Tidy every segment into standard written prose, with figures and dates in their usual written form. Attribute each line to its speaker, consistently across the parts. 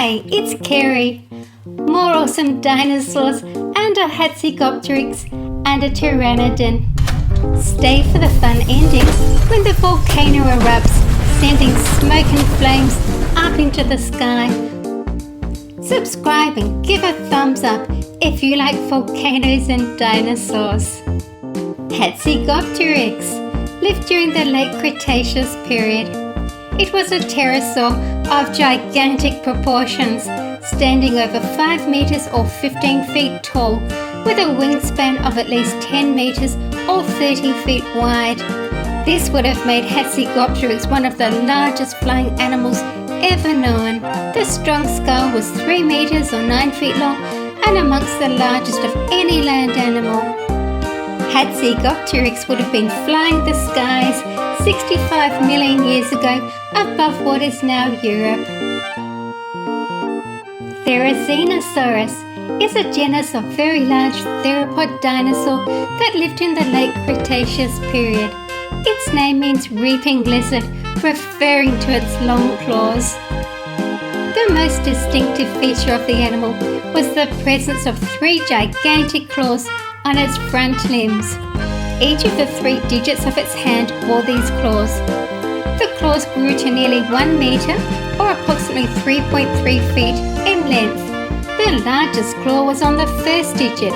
Speaker 1: Hi, it's Kerry. More awesome dinosaurs and a Hatzegopteryx and a Pteranodon. Stay for the fun ending when the volcano erupts, sending smoke and flames up into the sky. Subscribe and give a thumbs up if you like volcanoes and dinosaurs. Hatzegopteryx lived during the late Cretaceous period. It was a pterosaur of gigantic proportions, standing over 5 meters or 15 feet tall, with a wingspan of at least 10 meters or 30 feet wide. This would have made Hatzegopteryx one of the largest flying animals ever known. The strong skull was 3 meters or 9 feet long and amongst the largest of any land animal. Hatzegopteryx would have been flying the skies 65 million years ago above what is now Europe. Therizinosaurus is a genus of very large theropod dinosaur that lived in the late Cretaceous period. Its name means reaping lizard, referring to its long claws. The most distinctive feature of the animal was the presence of 3 gigantic claws on its front limbs. Each of the 3 digits of its hand bore these claws. The claws grew to nearly 1 meter or approximately 3.3 feet in length. The largest claw was on the first digit.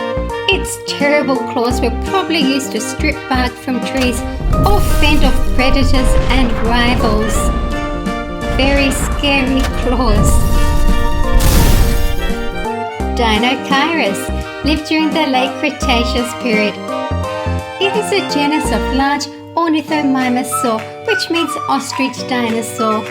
Speaker 1: Its terrible claws were probably used to strip bark from trees or fend off predators and rivals. Very scary claws. Dinocheirus lived during the late Cretaceous period. It is a genus of large ornithomimosaur, which means ostrich dinosaur.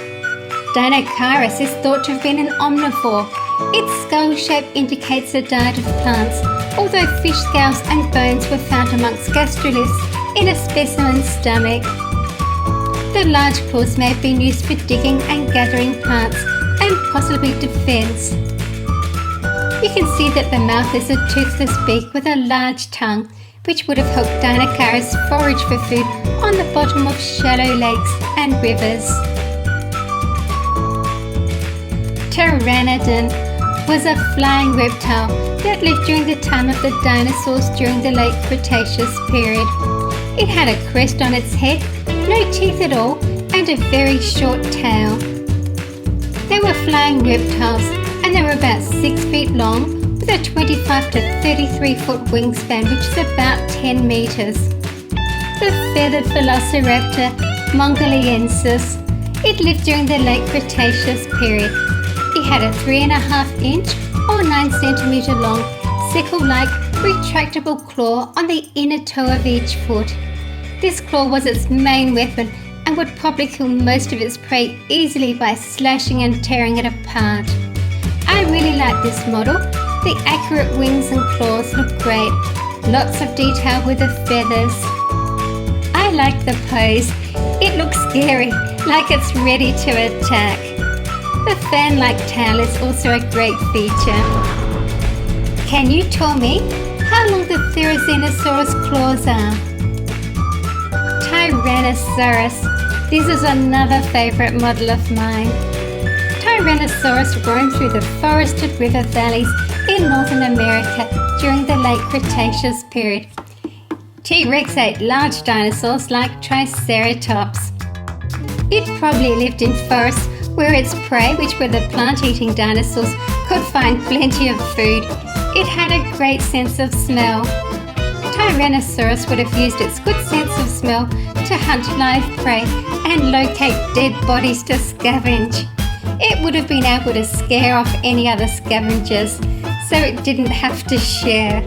Speaker 1: Dinocheirus is thought to have been an omnivore. Its skull shape indicates a diet of plants, although fish scales and bones were found amongst gastroliths in a specimen's stomach. The large claws may have been used for digging and gathering plants and possibly defense. You can see that the mouth is a toothless beak with a large tongue, which would have helped Dinocheirus forage for food on the bottom of shallow lakes and rivers. Pteranodon was a flying reptile that lived during the time of the dinosaurs during the late Cretaceous period. It had a crest on its head, no teeth at all, and a very short tail. They were flying reptiles and they were about 6 feet long with a 25 to 33 foot wingspan, which is about 10 meters. The feathered Velociraptor mongoliensis. It lived during the late Cretaceous period. It had a 3.5 inch or 9 centimeter long sickle-like retractable claw on the inner toe of each foot. This claw was its main weapon and would probably kill most of its prey easily by slashing and tearing it apart. I really like this model. The accurate wings and claws look great. Lots of detail with the feathers. I like the pose. It looks scary, like it's ready to attack. The fan-like tail is also a great feature. Can you tell me how long the Therizinosaurus claws are? Tyrannosaurus. This is another favourite model of mine. Tyrannosaurus roamed through the forested river valleys in Northern America during the late Cretaceous period. T-Rex ate large dinosaurs like Triceratops. It probably lived in forests where its prey, which were the plant-eating dinosaurs, could find plenty of food. It had a great sense of smell. Tyrannosaurus would have used its good sense of smell to hunt live prey and locate dead bodies to scavenge. It would have been able to scare off any other scavengers, so it didn't have to share.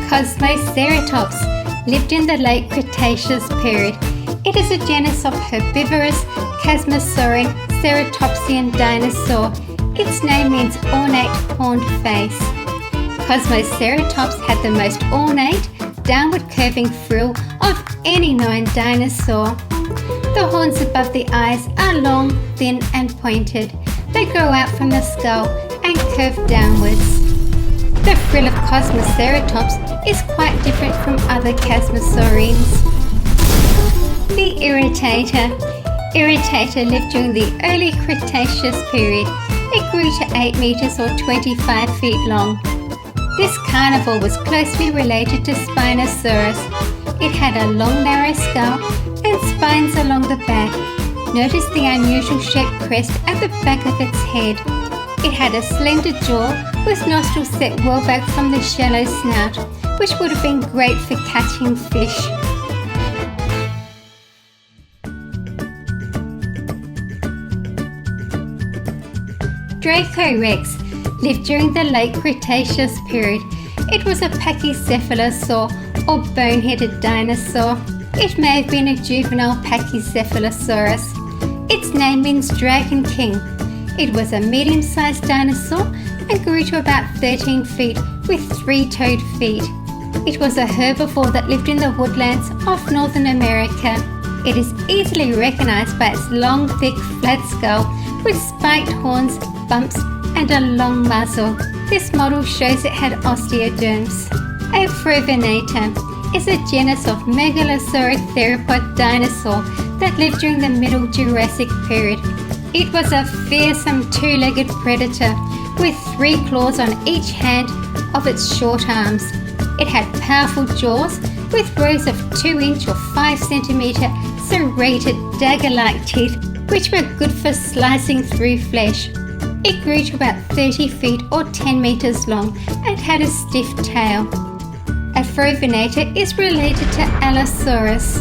Speaker 1: Kosmoceratops lived in the late Cretaceous period. It is a genus of herbivorous chasmosaurian ceratopsian dinosaur. Its name means ornate horned face. Kosmoceratops had the most ornate, downward curving frill of any known dinosaur. The horns above the eyes are long, thin and pointed. They grow out from the skull and curve downwards. The frill of Kosmoceratops is quite different from other chasmosaurians. The Irritator. Irritator lived during the early Cretaceous period. It grew to 8 meters or 25 feet long. This carnivore was closely related to Spinosaurus. It had a long narrow skull and spines along the back. Notice the unusual shaped crest at the back of its head. It had a slender jaw with nostrils set well back from the shallow snout, which would have been great for catching fish. Dracorex lived during the late Cretaceous period. It was a pachycephalosaur or bone-headed dinosaur. It may have been a juvenile Pachycephalosaurus. Its name means Dragon King. It was a medium-sized dinosaur and grew to about 13 feet with 3-toed feet. It was a herbivore that lived in the woodlands of Northern America. It is easily recognized by its long, thick, flat skull with spiked horns, bumps, and a long muzzle. This model shows it had osteoderms. Afrovenator is a genus of megalosauric theropod dinosaur that lived during the Middle Jurassic period. It was a fearsome two-legged predator with 3 claws on each hand of its short arms. It had powerful jaws with rows of 2-inch or 5-centimeter serrated dagger-like teeth, which were good for slicing through flesh. It grew to about 30 feet or 10 meters long and had a stiff tail. Afrovenator is related to Allosaurus.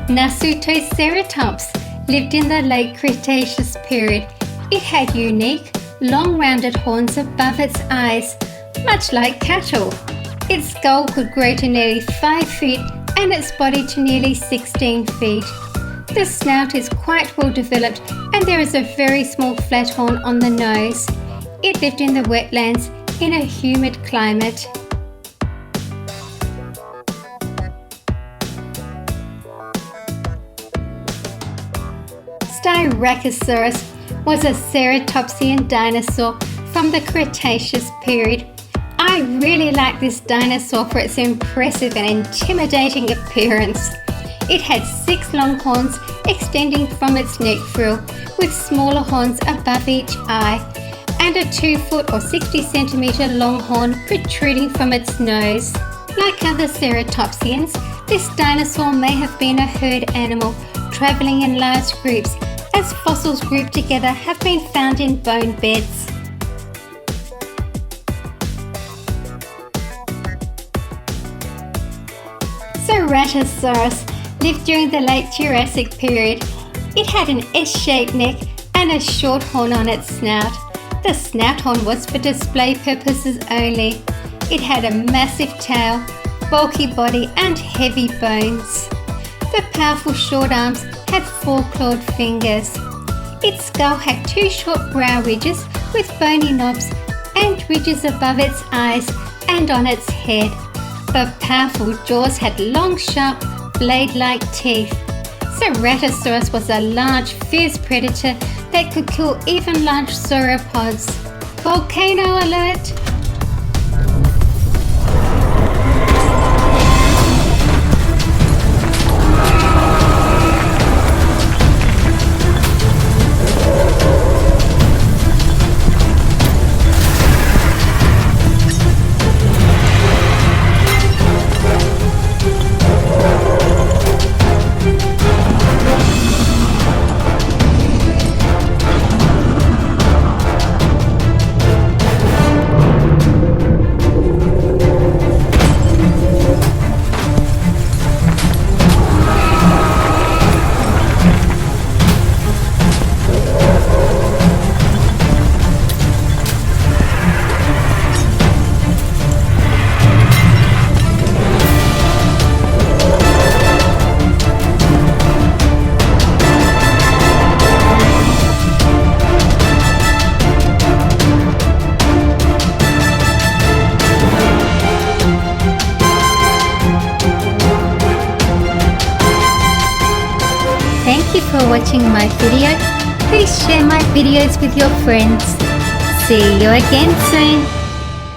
Speaker 1: Nasutoceratops lived in the late Cretaceous period. It had unique, long rounded horns above its eyes, much like cattle. Its skull could grow to nearly 5 feet and its body to nearly 16 feet. The snout is quite well developed and there is a very small flat horn on the nose. It lived in the wetlands in a humid climate. Styracosaurus was a ceratopsian dinosaur from the Cretaceous period. I really like this dinosaur for its impressive and intimidating appearance. It had 6 long horns extending from its neck frill, with smaller horns above each eye, and a 2-foot or 60 centimeter long horn protruding from its nose. Like other ceratopsians, this dinosaur may have been a herd animal, travelling in large groups, as fossils grouped together have been found in bone beds. Ceratosaurus lived during the late Jurassic period. It had an S-shaped neck and a short horn on its snout. The snout horn was for display purposes only. It had a massive tail, bulky body and heavy bones. The powerful short arms had 4 clawed fingers. Its skull had 2 short brow ridges with bony knobs and ridges above its eyes and on its head. The powerful jaws had long, sharp, blade-like teeth. Ceratosaurus was a large, fierce predator that could kill even large sauropods. Volcano alert! Thank you for watching my video. Please share my videos with your friends. See you again soon.